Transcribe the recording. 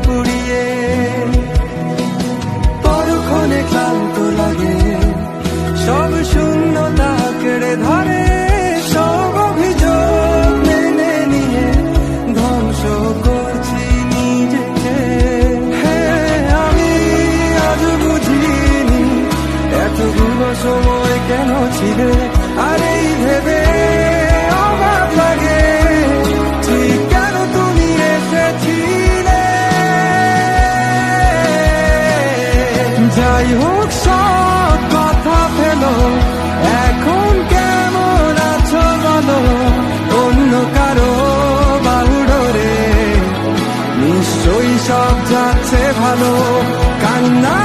পুড়িয়ে। পরক্ষণে ক্লান্ত লাগে, সব শূন্যতা কেড়ে ধরে, সব অভিযোগ মেনে নিয়ে ধ্বংস করছি নিজেকে। আমি আজ বুঝিনি এতগুলো সময় কেন ছিলে, আর এই ভেবে অবাক লাগে ঠিক কেন তুমি এসেছিলে। যাই হোক সব কথা ফেলো, এখন কেমন আছো বলো, অন্য কারো বাহুডোরে নিশ্চয়ই সব যাচ্ছে ভালো। কান্না